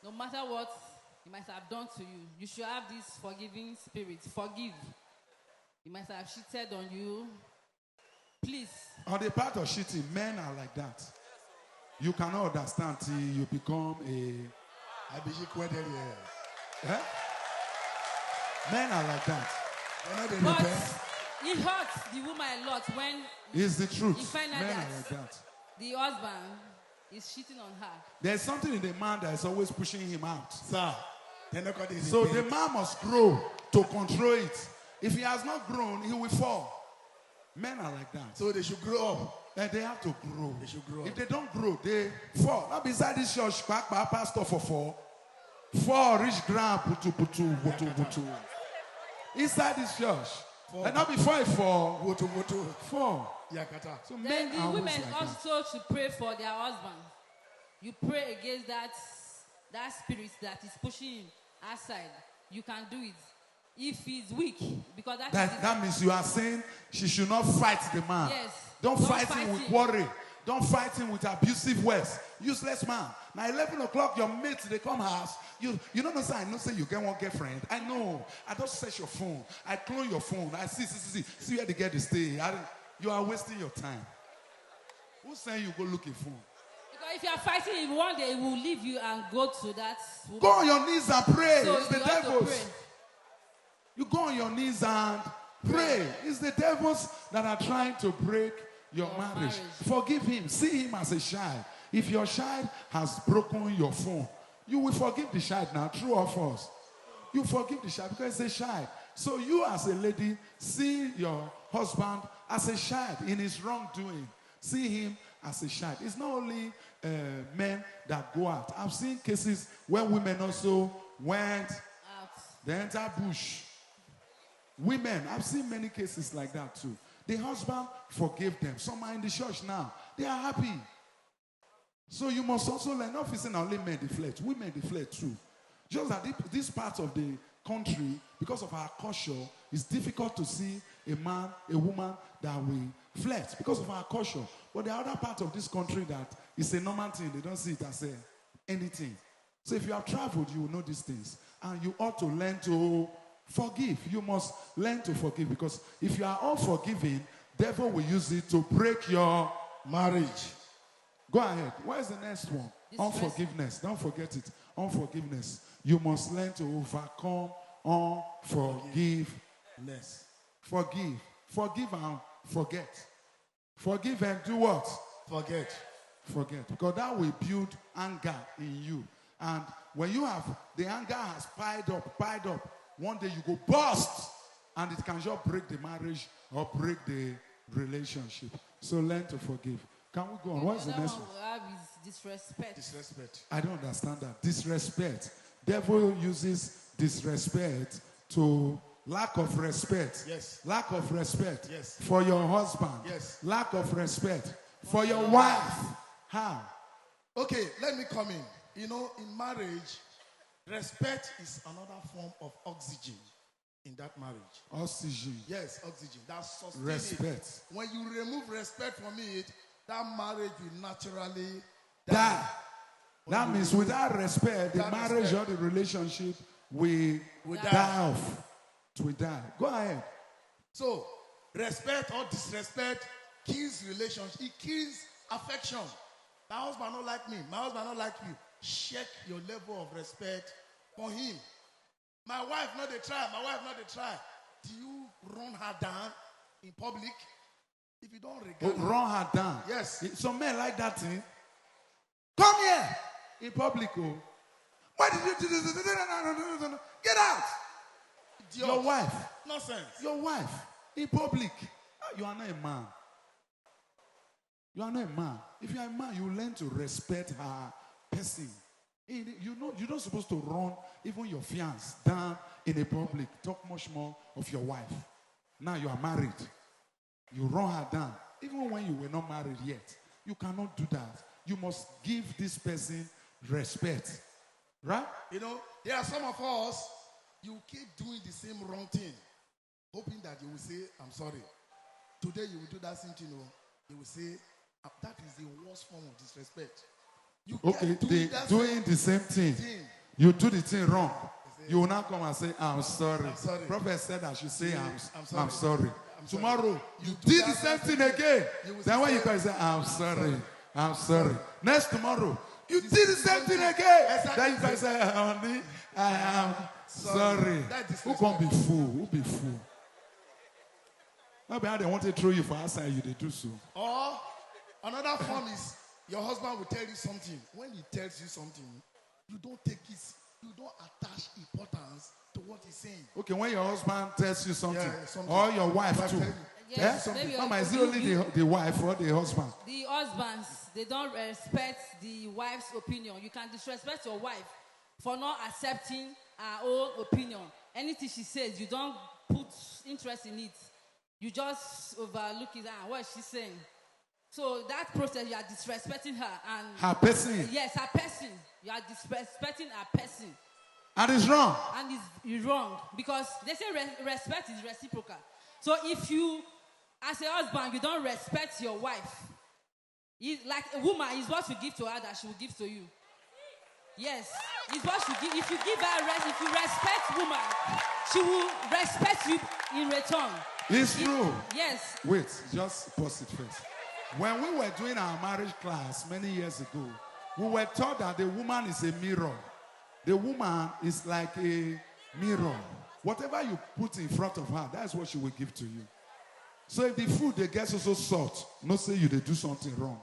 A: No matter what he might have done to you, you should have this forgiving spirit. Forgive. He might have cheated on you. Please.
B: On the part of cheating, men are like that. You cannot understand till you become a... Eh? Men are like that.
A: But it hurts the woman a lot when
B: it's the truth.
A: you find out
B: Men
A: that
B: are like that.
A: the husband is cheating on her.
B: There's something in the man that is always pushing him out.
C: Sir,
B: so the man must grow to control it. If he has not grown, he will fall. Men are like that.
C: So they should grow up.
B: And they have to grow.
C: They should grow
B: If
C: up.
B: they don't grow, they fall. Not beside this church, pastor for four. Four rich ground, putu. Inside this church.
C: Four.
B: And not before it fall. Four.
C: Yakata.
B: So
A: Then
B: men
A: the
B: are always
A: women
B: like that.
A: also should pray for their husband. You pray against that spirit that is pushing him outside. You can do it. If he's weak, because
B: that means you are saying she should not fight the man.
A: Yes.
B: Don't fight him with worry. Don't fight him with abusive words. Useless man. Now 11 o'clock, your mates, they come house. You don't know, I know say you get one girlfriend. I know. I don't search your phone. I clone your phone. I see where the girl is stay. You are wasting your time. Who's saying you go look a phone?
A: Because if you are fighting him, one day he will leave you and go to that woman.
B: Go on your knees and pray.
A: So
B: it's the
A: you have to
B: devils.
A: pray.
B: You go on your knees and pray. It's the devils that are trying to break your marriage. Forgive him. See him as a child. If your child has broken your phone, you will forgive the child now, true or false. You forgive the child because it's a child. So you as a lady, see your husband as a child in his wrongdoing. See him as a child. It's not only men that go out. I've seen cases where women also went
A: Out.
B: they enter bush. Women, I've seen many cases like that too. The husband forgave them. Some are in the church now. They are happy. So you must also learn, not facing only men deflect, women deflect too. Just that this part of the country, because of our culture, it's difficult to see a man, a woman that will flirt because of our culture. But the other part of this country that is a normal thing, they don't see it as anything. So if you have traveled, you will know these things. And you ought to learn to forgive. You must learn to forgive because if you are unforgiving, devil will use it to break your marriage. Go ahead. Where's the next one? Unforgiveness. Don't forget it. Unforgiveness. You must learn to overcome unforgiveness. Forgive. Forgive and forget. Forgive and do what?
C: Forget.
B: Forget. Because that will build anger in you. And when you have, the anger has piled up, one day you go burst and it can just break the marriage or break the relationship. So learn to forgive. Can we go on? What's the next one?
A: We have is disrespect.
C: Disrespect.
B: I don't understand that. Disrespect. Devil uses disrespect to lack of respect.
C: Yes.
B: Lack of respect.
C: Yes.
B: For your husband.
C: Yes.
B: Lack of respect for your wife. How?
C: Okay, let me come in. You know, in marriage, respect is another form of oxygen. in that marriage.
B: Oxygen.
C: Yes, oxygen. That sustains
B: Respect.
C: it. When you remove respect from it, that marriage will naturally
B: Die. That means without respect, the
C: Without
B: marriage
C: respect.
B: or the relationship will die off. It will die. Go ahead.
C: So, respect or disrespect kills relationship. It kills affection. My husband don't like me. My husband don't like you. Check your level of respect for him. My wife not the try. My wife not the try. Do you run her down in public? If you don't regard her,
B: Run her down.
C: Yes.
B: Some men like that thing. Come here. In public. Oh. Why did you do this? Get out.
C: idiot.
B: Your wife.
C: Nonsense.
B: Your wife. In public. You are not a man. You are not a man. If you are a man, you learn to respect her person. You know, you're not supposed to run even your fiance down in a public. Talk much more of your wife. Now you are married. You run her down. Even when you were not married yet. You cannot do that. You must give this person respect. Right?
C: You know, there are some of us, you keep doing the same wrong thing, hoping that you will say, I'm sorry. Today you will do that same thing, you will say, that is the worst form of disrespect. You
B: Okay,
C: keep
B: they
C: that
B: doing the same thing. You do the thing wrong. You will not come and say, I'm sorry.
C: I'm sorry.
B: Prophet said I should say,
C: I'm sorry.
B: I'm sorry.
C: I'm sorry.
B: Tomorrow, you
C: do
B: did the
C: that
B: same
C: same
B: thing again.
C: You will
B: Then when
C: say,
B: you can say, I'm sorry. I'm sorry. Next tomorrow, you
C: This
B: did the
C: is
B: same
C: the
B: thing
C: same
B: again.
C: thing. Exactly.
B: Then you can say, honey, I am sorry.
C: That
B: Who can be fool? Who be fool? Maybe how they want to throw you for outside, you they do so.
C: Or another form is your husband will tell you something. When he tells you something, you don't take it, you don't attach importance to what he's saying.
B: Okay, when your husband tells you something,
C: Yeah, something.
B: or your wife
C: Wife
B: too.
C: tell you.
A: Yes,
B: Eh?
A: maybe
B: Mama, is it only the wife or the husband?
A: the husbands, they don't respect the wife's opinion. You can disrespect your wife for not accepting her own opinion. Anything she says, you don't put interest in it. You just overlook it and what is she saying? So that process, you are disrespecting her and
B: Her person.
A: yes, her person. You are disrespecting her person.
B: And it's wrong.
A: And it's wrong because they say respect is reciprocal. So if you, as a husband, you don't respect your wife, like a woman is what you give to her that she will give to you. Yes, it's what you give. If you give her if you respect woman, she will respect you in return.
B: It's true.
A: Yes.
B: Wait, just pause it first. When we were doing our marriage class many years ago, we were taught that the woman is a mirror. The woman is like a mirror. Whatever you put in front of her, that's what she will give to you. So if the food they get also salt, not say you they do something wrong.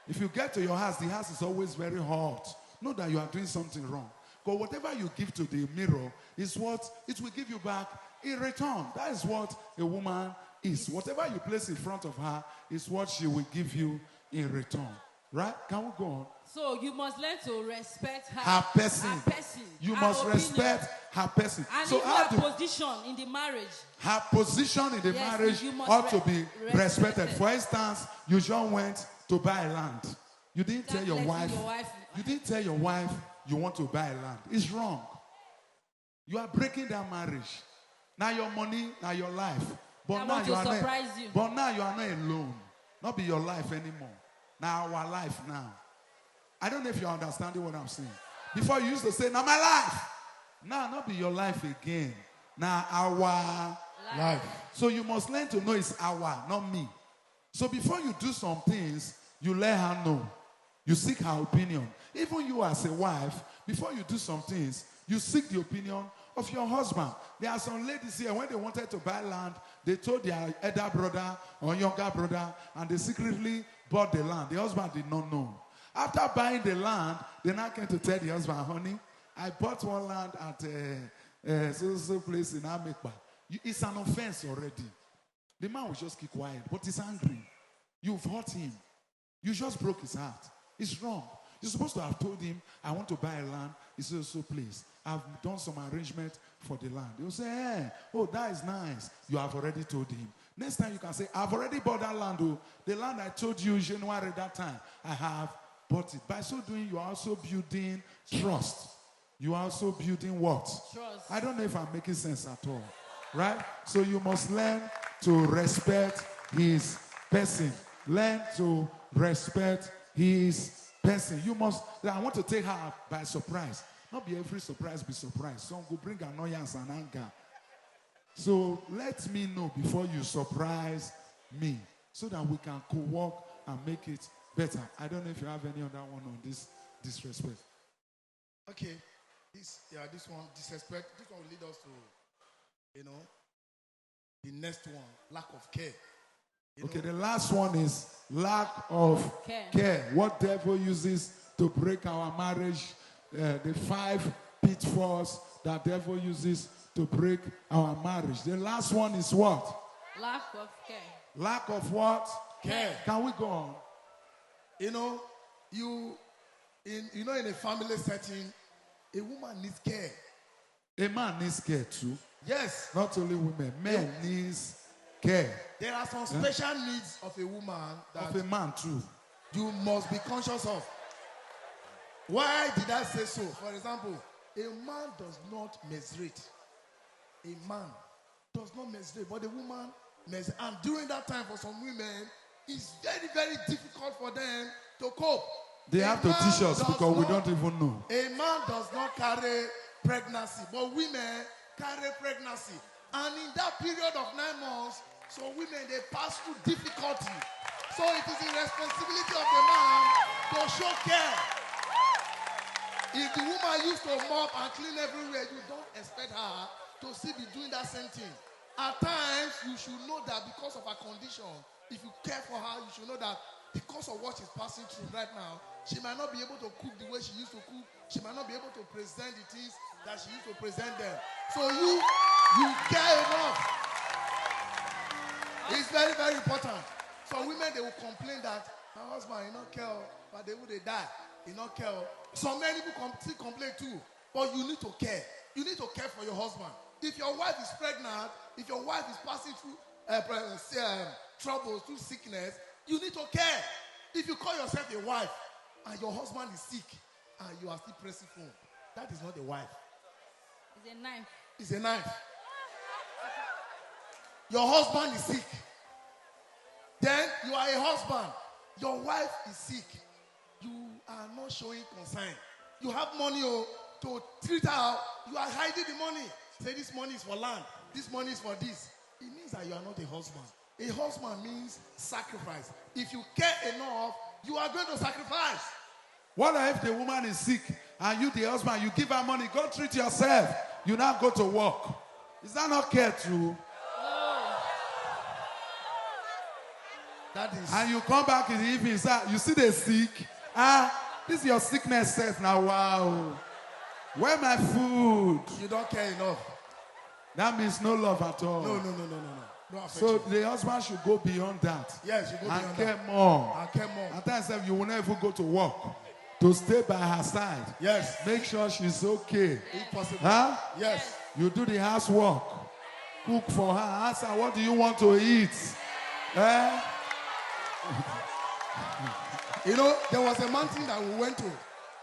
B: If you get to your house, the house is always very hot. Know that you are doing something wrong. Because whatever you give to the mirror is what it will give you back in return. That is what a woman is. Whatever you place in front of her is what she will give you in return. Right? Can we go on?
A: So you must learn to respect her.
B: Her person.
A: Her person.
B: You
A: her
B: must
A: opinion.
B: respect her person.
A: And
B: So
A: even
B: how
A: her
B: do
A: position in the marriage.
B: her position in the
A: Yes,
B: marriage
A: you must
B: ought to be respected.
A: respected.
B: For instance, you just went to buy land. You didn't tell your wife. You didn't tell your wife you want to buy land. It's wrong. You are breaking that marriage. Now your money, now your life. But
A: I
B: now
A: want
B: you
A: to
B: are not.
A: surprise you.
B: But now you are not alone. Not be your life anymore. Now our life now. I don't know if you're understanding what I'm saying. Before you used to say, now my life. Now not be your life again. Now our life. So you must learn to know it's our, not me. So before you do some things, you let her know. You seek her opinion. Even you as a wife, before you do some things, you seek the opinion of your husband. There are some ladies here, when they wanted to buy land, they told their elder brother or younger brother, and they secretly bought the land. The husband did not know. After buying the land, they now came to tell the husband, honey, I bought one land at so place in Amekpa. It's an offense already. The man will just keep quiet, but he's angry. You've hurt him. You just broke his heart. It's wrong. You're supposed to have told him, I want to buy a land. He says, so please, I've done some arrangement for the land. He'll say, hey, oh, that is nice. You have already told him. Next time you can say, I've already bought that land. Oh, the land I told you in January that time, I have bought it. By so doing, you are also building trust. you are also building what?
A: Trust.
B: I don't know if I'm making sense at all. Right? So you must learn to respect his person. Learn to respect his person. You must, I want to take her by surprise. Not be every surprise be surprise. Some will bring annoyance and anger. So let me know before you surprise me so that we can co-work and make it better. I don't know if you have any other one on this disrespect.
C: Okay. This one, disrespect. This one will lead us to, the next one, lack of care.
B: Okay, the last one is lack of care. What devil uses to break our marriage, the 5 pitfalls that devil uses to break our marriage. The last one is what?
A: Lack of care.
B: Lack of what?
C: Care.
B: Can we go on?
C: In a family setting, a woman needs care.
B: A man needs care too.
C: Yes.
B: Not only women, men needs care.
C: There are some special needs of a woman that
B: Of a man too.
C: you must be conscious of. Why did I say so? For example, a man does not menstruate. A man does not menstruate, but a woman menstruates. And during that time, for some women, it's very, very difficult for them to cope.
B: They have to teach us because we don't even know.
C: A man does not carry pregnancy, but women carry pregnancy. And in that period of 9 months, so women, they pass through difficulty. So it is the responsibility of the man to show care. If the woman used to mop and clean everywhere, you don't expect her to still be doing that same thing. At times, you should know that because of her condition, if you care for her, you should know that because of what she's passing through right now, she might not be able to cook the way she used to cook. She might not be able to present the things that she used to present them. So you care enough. It's very, very important. Some women, they will complain that my husband, he not care, but they die. He not care. So many people still complain too. But you need to care. You need to care for your husband. If your wife is pregnant, if your wife is passing through troubles, through sickness, you need to care. If you call yourself a wife and your husband is sick and you are still pressing phone, that is not a wife.
A: It's a knife.
C: It's a knife. Your husband is sick. Then you are a husband. Your wife is sick. You are not showing concern. You have money to treat her. You are hiding the money. Say this money is for land. This money is for this. It means that you are not a husband. A husband means sacrifice. If you care enough, you are going to sacrifice.
B: What if the woman is sick and you, the husband, you give her money, go treat yourself. You now go to work. Is that not care too?
C: That is.
B: And you come back in the evening, you see the sick. This is your sickness self now. Wow. Where my food?
C: You don't care enough.
B: That means no love at all.
C: No. No
B: So the husband should go beyond that.
C: Yes, you go beyond
B: and care
C: that.
B: more.
C: And care more.
B: At times you will never go to work. To stay by her side.
C: Yes.
B: Make sure she's okay.
C: If possible.
B: Huh?
C: Yes.
B: You do the housework. Cook for her. Ask her, what do you want to eat?
C: There was a mountain that we went to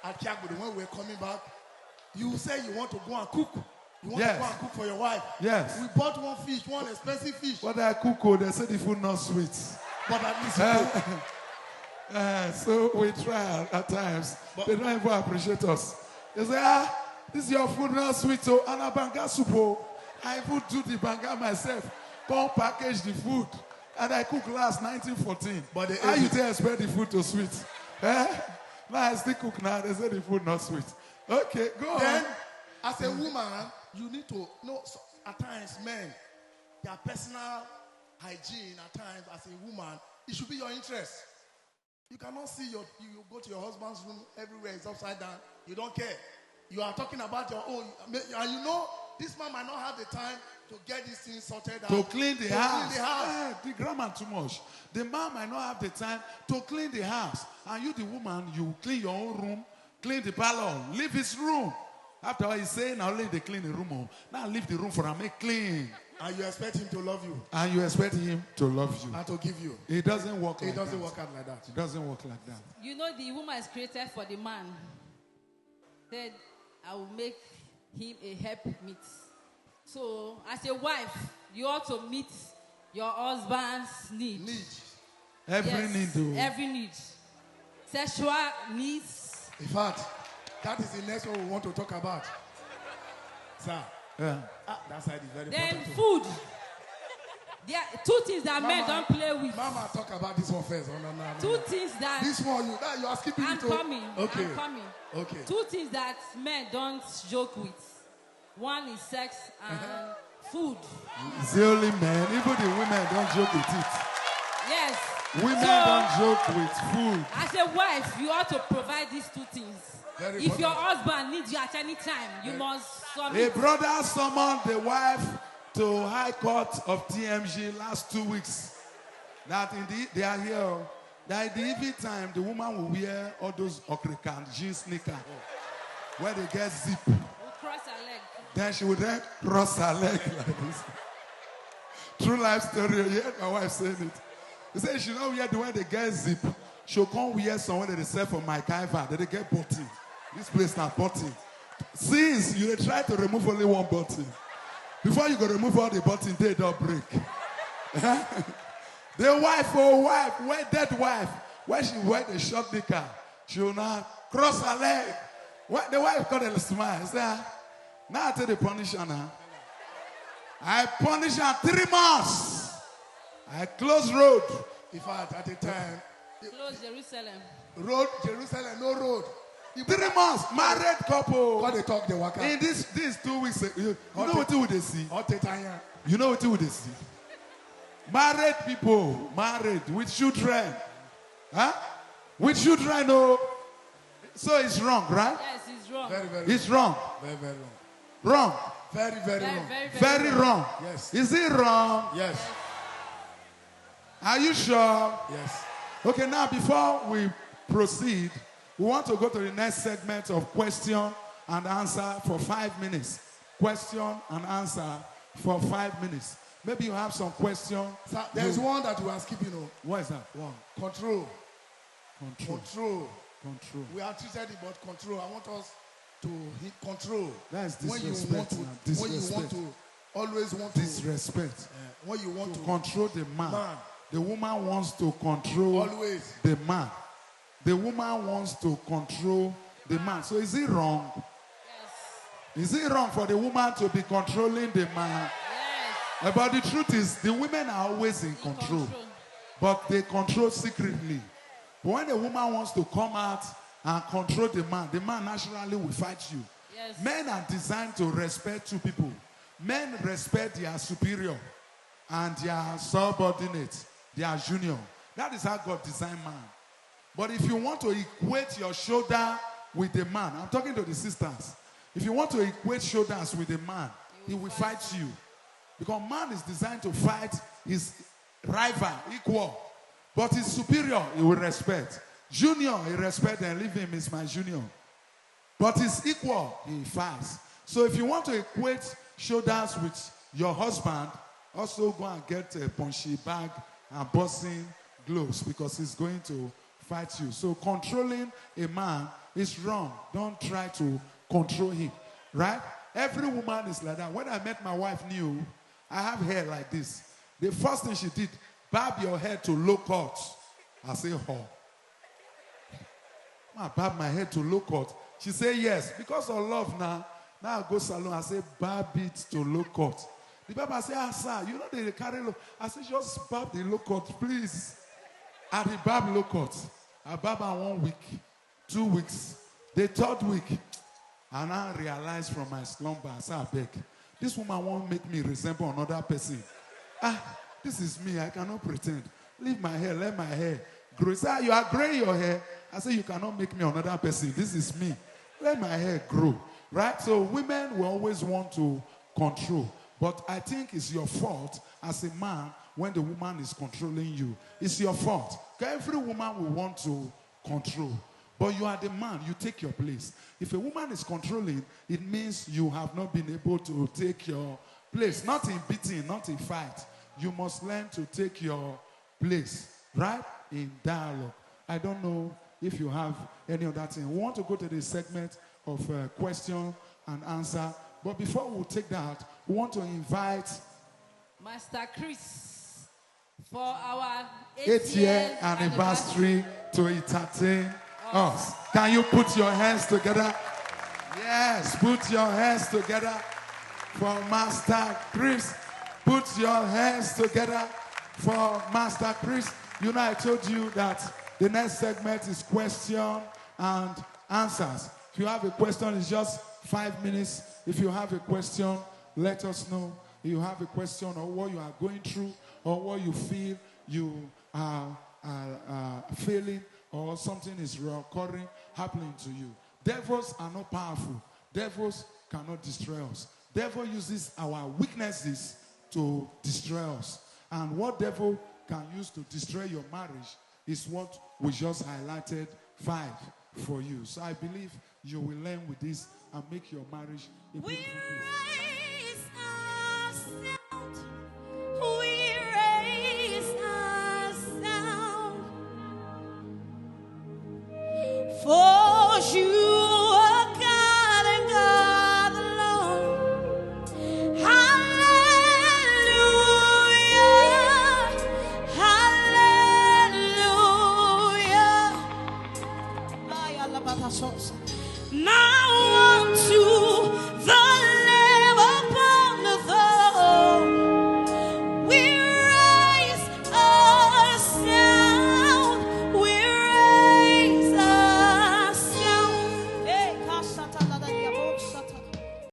C: at Kiagbudu when we were coming back. You say you want to go and cook. You want to go and cook for your wife.
B: Yes.
C: We bought one fish, one expensive fish.
B: But I cook, they say the food not sweet.
C: But at least you cook.
B: So we try at times. But they don't even appreciate us. They say, this is your food not sweet. So, and a banga soup. I even do the banga myself. Come package the food. And I cook last 1914. But how you expect the food to sweet? Now I still cook now. They say the food not sweet. Okay, go on.
C: Then, as a woman, you need to know, at times, men, their personal hygiene, at times, as a woman, it should be your interest. You cannot see you go to your husband's room, everywhere is upside down. You don't care. You are talking about your own. And you know, this man might not have the time to get these things sorted out.
B: To clean the house.
C: Clean the house.
B: The grammar too much. The man might not have the time to clean the house. And you, the woman, you clean your own room, clean the parlor, leave his room. After all, he's saying, now let they clean the room. Now leave the room for him, make clean.
C: And you expect him to love you.
B: And you expect him to love you.
C: And to give you.
B: It doesn't work like that.
C: It doesn't work out like that.
B: It doesn't work like that.
A: You know the woman is created for the man. I will make him a help meet. So, as a wife, you ought to meet your husband's need.
B: Every
A: Yes,
B: need. Oh.
A: every need. Sexual needs.
C: In fact, that is the next one we want to talk about. Sir.
B: Yeah.
C: That side is very
A: Then
C: important.
A: food. There are two things that men
C: Mama,
A: don't play with.
C: Mama, talk about this one first. Oh, no.
A: Two things that
C: This one, you are skipping
A: I'm
C: it. Oh.
A: coming.
C: Okay.
A: I'm coming.
C: Okay.
A: Two things that men don't joke with. One is sex and food.
B: It's the only men. Even the women don't joke with it.
A: Yes.
B: Women
A: So,
B: don't joke with food.
A: as a wife, you ought to provide these two things.
C: Very
A: If your
C: important.
A: husband needs you at any time, you must
B: A
A: submit.
B: brother summoned the wife to High Court of TMG last 2 weeks. That they are here. That in the evening time, the woman will wear all those okrikan jeans sneakers where they get zip.
A: We'll cross her leg.
B: Then she would then cross her leg like this. True life story. You heard my wife saying it. He said she don't wear the one they get zip. She'll come wear somewhere that they sell for my Kaiva. That they get button. This place not button. Since you try to remove only one button, before you go remove all the button, they don't break. The wife, dead wife, when she wear the short knicker, she will not cross her leg. The wife got a smile. Say, now I tell the punish her now. I punish her 3 months. I close road.
C: In fact, at the time,
A: Close Jerusalem.
C: road, Jerusalem, no road.
B: 3 months, married couple.
C: What they talk, they work out.
B: In these 2 weeks, you know what would they see?
C: All the time.
B: You know what would they see? Married people, married with children. Huh? With children, no. So it's wrong, right?
A: Yes, it's wrong.
C: Very, very
B: It's wrong.
C: Very, very wrong.
B: Wrong.
C: Very, very wrong.
B: Very wrong.
C: Yes.
B: Is it wrong?
C: Yes.
B: Are you sure?
C: Yes.
B: Okay, now before we proceed, we want to go to the next segment of question and answer for 5 minutes. Question and answer for 5 minutes. Maybe you have some question.
C: Sir, there's one that we are skipping.
B: What is that?
C: One. Control.
B: Control.
C: Control.
B: Control.
C: We are treated about control. I want us to hit control.
B: That is
C: when you want
B: disrespect.
C: to,
B: Man.
C: when you want to, always want to.
B: Disrespect.
C: When you want to
B: Control the man.
C: Man.
B: The woman wants to control
C: always.
B: the man. The woman wants to control the man. So is it wrong?
A: Yes.
B: Is it wrong for the woman to be controlling the man?
A: Yes.
B: But the truth is, the women are always in control. But they control secretly. But when the woman wants to come out and control the man naturally will fight you.
A: Yes.
B: Men are designed to respect two people. Men respect their superior and their subordinate, their junior. That is how God designed man. But if you want to equate your shoulder with the man, I'm talking to the sisters. If you want to equate shoulders with the man, he will fight you. Because man is designed to fight his rival, equal. But his superior, he will respect. Junior, he respect and leave him, is my junior. But his equal, he fights. So if you want to equate shoulders with your husband, also go and get a punchy bag and boxing gloves because he's going to fight you. So controlling a man is wrong. Don't try to control him, right? Every woman is like that. When I met my wife new, I have hair like this. The first thing she did, barb your hair to low cut. I say, oh. I barb my hair to low cut. She said, yes. Because of love now I go salon, I say, barb it to low cut. The barber say, sir, you know they carry low. I say, just barb the low cut, please. At the barb low cut. I barb her 1 week, 2 weeks. The 3rd week, I now realize from my slumber, I say, I beg, this woman won't make me resemble another person. This is me, I cannot pretend. Leave my hair, let my hair grow. Say, you are graying your hair. I say, you cannot make me another person. This is me. Let my hair grow. Right? So women will always want to control. But I think it's your fault as a man when the woman is controlling you. It's your fault. Every woman will want to control. But you are the man, you take your place. If a woman is controlling, it means you have not been able to take your place. Not in beating, not in fight. You must learn to take your place, right? In dialogue. I don't know if you have any other thing. We want to go to the segment of question and answer. But before we take that, we want to invite
D: Master Chris for our
B: 8th-year anniversary to entertain us. Can you put your hands together? Yes, put your hands together for Master Chris. Put your hands together for Master Chris. You know, I told you that the next segment is question and answers. If you have a question, it's just 5 minutes. If you have a question, let us know. If you have a question or what you are going through or what you feel you are feeling or something is recurring, happening to you. Devils are not powerful. Devils cannot destroy us. Devil uses our weaknesses to destroy us. And what devil can use to destroy your marriage is what we just highlighted 5 for you. So I believe you will learn with this and make your marriage a beautiful place.
A: We raise our sound for